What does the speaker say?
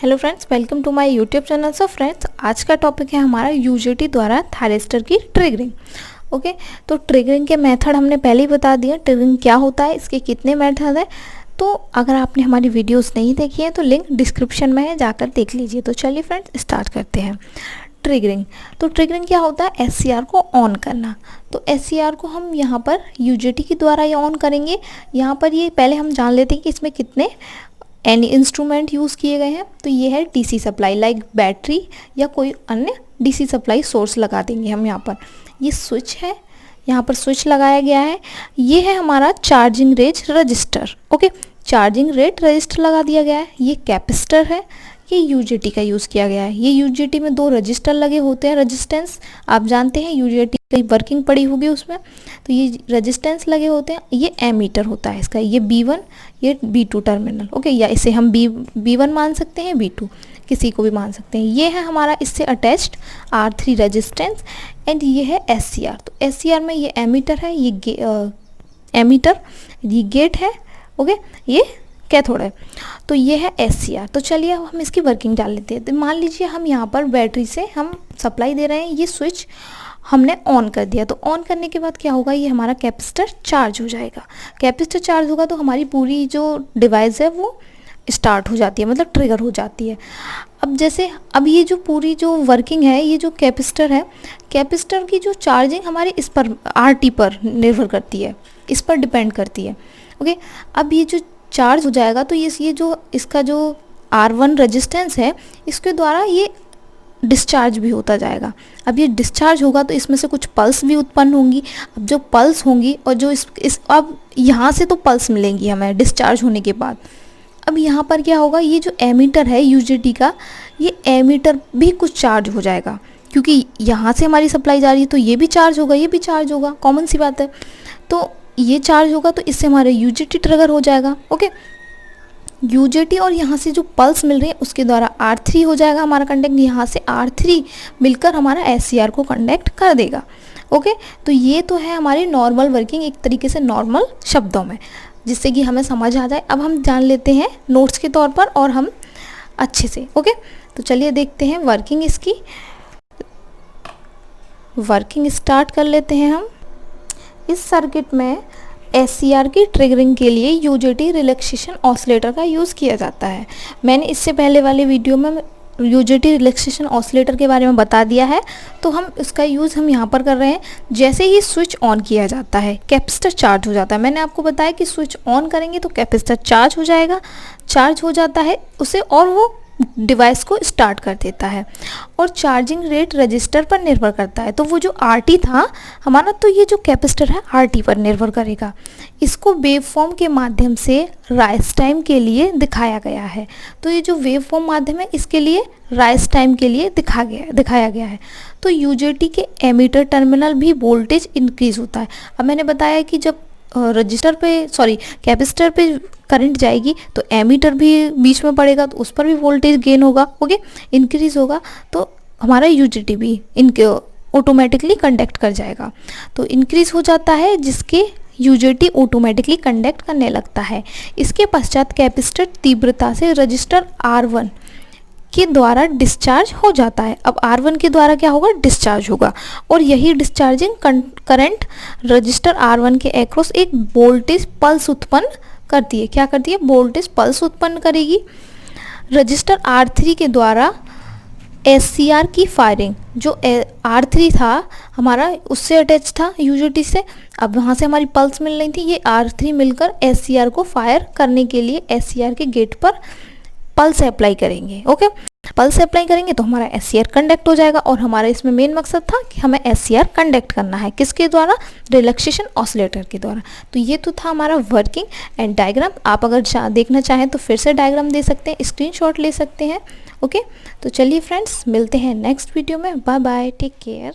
Hello friends, welcome to my YouTube channel. So friends, आज का topic है हमारा यूजेटी द्वारा थायरिस्टर की ट्रिगरिंग। ओके, तो ट्रिगरिंग के मेथड हमने पहले ही बता दिया। ट्रिगरिंग क्या होता है, इसके कितने मेथड हैं। तो अगर आपने हमारी वीडियोस नहीं देखी है तो लिंक डिस्क्रिप्शन में है, जाकर देख लीजिए। तो चलिए फ्रेंड्स, स्टार्ट करते हैं। ट्रिगरिंग, तो ट्रिगरिंग क्या होता है? SCR को ऑन करना। तो SCR को हम यहाँ पर यूजेटी के द्वारा ये ऑन करेंगे। यहाँ पर ये पहले हम जान लेते हैं कि इसमें कितने एनी इंस्ट्रूमेंट यूज़ किए गए हैं। तो ये है DC सप्लाई, लाइक बैटरी या कोई अन्य DC सप्लाई सोर्स लगा देंगे हम यहाँ पर। ये स्विच है, यहाँ पर स्विच लगाया गया है। ये है हमारा charging rate register. Okay, charging rate register लगा दिया गया है। ये कैपेसिटर है, ये यूजेटी का यूज़ किया गया है। ये यूजेटी में 2 रजिस्टर लगे होते हैं। रेजिस्टेंस आप जानते हैं, यूजेटी की वर्किंग पड़ी होगी उसमें। तो ये रेजिस्टेंस लगे होते हैं। ये एमीटर होता है इसका, ये B1, ये B2 टर्मिनल। ओके, या इसे हम B1 मान सकते हैं, B2 किसी को भी मान सकते हैं। ये है हमारा इससे अटैच्ड R3 रेजिस्टेंस एंड ये है SCR। तो SCR में ये एमीटर है, ये एमीटर, ये गेट है। ओके, ये कैथोड है। तो ये है SCR। तो चलिए अब हम इसकी वर्किंग डाल लेते हैं। तो मान लीजिए हम यहाँ पर बैटरी से हम सप्लाई दे रहे हैं, ये स्विच हमने ऑन कर दिया। तो ऑन करने के बाद क्या होगा, ये हमारा कैपेसिटर चार्ज हो जाएगा। कैपेसिटर चार्ज होगा तो हमारी पूरी जो डिवाइस है वो स्टार्ट हो जाती है, मतलब ट्रिगर हो जाती है। अब जैसे अब ये जो पूरी जो वर्किंग है, ये जो कैपेसिटर है, कैपेसिटर की जो चार्जिंग हमारी इस पर RT पर निर्भर करती है, इस पर डिपेंड करती है। ओके, अब ये जो चार्ज हो जाएगा तो ये जो इसका जो R1 रेजिस्टेंस है, इसके द्वारा ये डिस्चार्ज भी होता जाएगा। अब ये डिस्चार्ज होगा तो इसमें से कुछ पल्स भी उत्पन्न होंगी। अब जो पल्स होंगी और जो इस अब यहाँ से तो पल्स मिलेंगी हमें डिस्चार्ज होने के बाद। अब यहाँ पर क्या होगा, ये जो एमीटर है यूजेटी का, ये एमीटर भी कुछ चार्ज हो जाएगा, क्योंकि यहाँ से हमारी सप्लाई जा रही है तो ये भी चार्ज होगा, ये भी चार्ज होगा, कॉमन सी बात है। तो ये चार्ज होगा तो इससे हमारे यूजेटी ट्रिगर हो जाएगा। ओके, यूजेटी और यहाँ से जो पल्स मिल रही है उसके द्वारा R3 हो जाएगा हमारा कंडक्ट। यहाँ से R3 मिलकर हमारा SCR को कंडक्ट कर देगा। ओके, तो ये तो है हमारी नॉर्मल वर्किंग, एक तरीके से नॉर्मल शब्दों में, जिससे कि हमें समझ आ जाए। अब हम जान लेते हैं नोट्स के तौर पर और हम अच्छे से। ओके, तो चलिए देखते हैं वर्किंग इसकी। वर्किंग स्टार्ट कर लेते हैं हम। इस सर्किट में SCR की ट्रिगरिंग के लिए यूजेटी रिलैक्सेशन ऑसिलेटर का यूज़ किया जाता है। मैंने इससे पहले वाले वीडियो में यूजेटी रिलैक्सेशन ऑसिलेटर के बारे में बता दिया है, तो हम इसका यूज़ हम यहाँ पर कर रहे हैं। जैसे ही स्विच ऑन किया जाता है, कैपेसिटर चार्ज हो जाता है। मैंने आपको बताया कि स्विच ऑन करेंगे तो कैपेसिटर चार्ज हो जाएगा, चार्ज हो जाता है उसे और वो डिवाइस को स्टार्ट कर देता है। और चार्जिंग रेट रजिस्टर पर निर्भर करता है। तो वो जो RT था हमारा, तो ये जो कैपेसिटर है RT पर निर्भर करेगा। इसको वेव फॉर्म के माध्यम से राइज टाइम के लिए दिखाया गया है। तो ये जो वेव फॉर्म माध्यम है, इसके लिए राइज टाइम के लिए दिखाया गया है। तो यूजेटी के एमीटर टर्मिनल भी वोल्टेज इंक्रीज होता है। अब मैंने बताया कि जब कैपेसिटर पे करंट जाएगी तो एमीटर भी बीच में पड़ेगा, तो उस पर भी वोल्टेज गेन होगा। ओके, इंक्रीज होगा, तो हमारा यूजेटी भी इनके ऑटोमेटिकली कंडक्ट कर जाएगा। तो इंक्रीज हो जाता है, जिसके यूजेटी ऑटोमेटिकली कंडक्ट करने लगता है। इसके पश्चात कैपेसिटर तीव्रता से रजिस्टर R1 के द्वारा डिस्चार्ज हो जाता है। अब R1 के द्वारा क्या होगा, डिस्चार्ज होगा, और यही डिस्चार्जिंग करंट रजिस्टर R1 के एक्रॉस एक वोल्टेज पल्स उत्पन्न करती है। क्या करती है? वोल्टेज पल्स उत्पन्न करेगी। रजिस्टर R3 के द्वारा SCR की फायरिंग, जो R3 था हमारा, उससे अटैच था यूजेटी से। अब वहाँ से हमारी पल्स मिल रही थी, ये R3 मिलकर SCR को फायर करने के लिए SCR के गेट पर पल्स अप्लाई करेंगे। ओके, पल्स अप्लाई करेंगे तो हमारा SCR कंडक्ट हो जाएगा। और हमारा इसमें मेन मकसद था कि हमें SCR कंडक्ट करना है, किसके द्वारा? रिलैक्सेशन ऑसिलेटर के द्वारा। तो ये तो था हमारा वर्किंग एंड डायग्राम। आप अगर देखना चाहें तो फिर से डायग्राम दे सकते हैं, स्क्रीनशॉट ले सकते हैं। ओके, तो चलिए फ्रेंड्स, मिलते हैं नेक्स्ट वीडियो में। Bye bye, take care.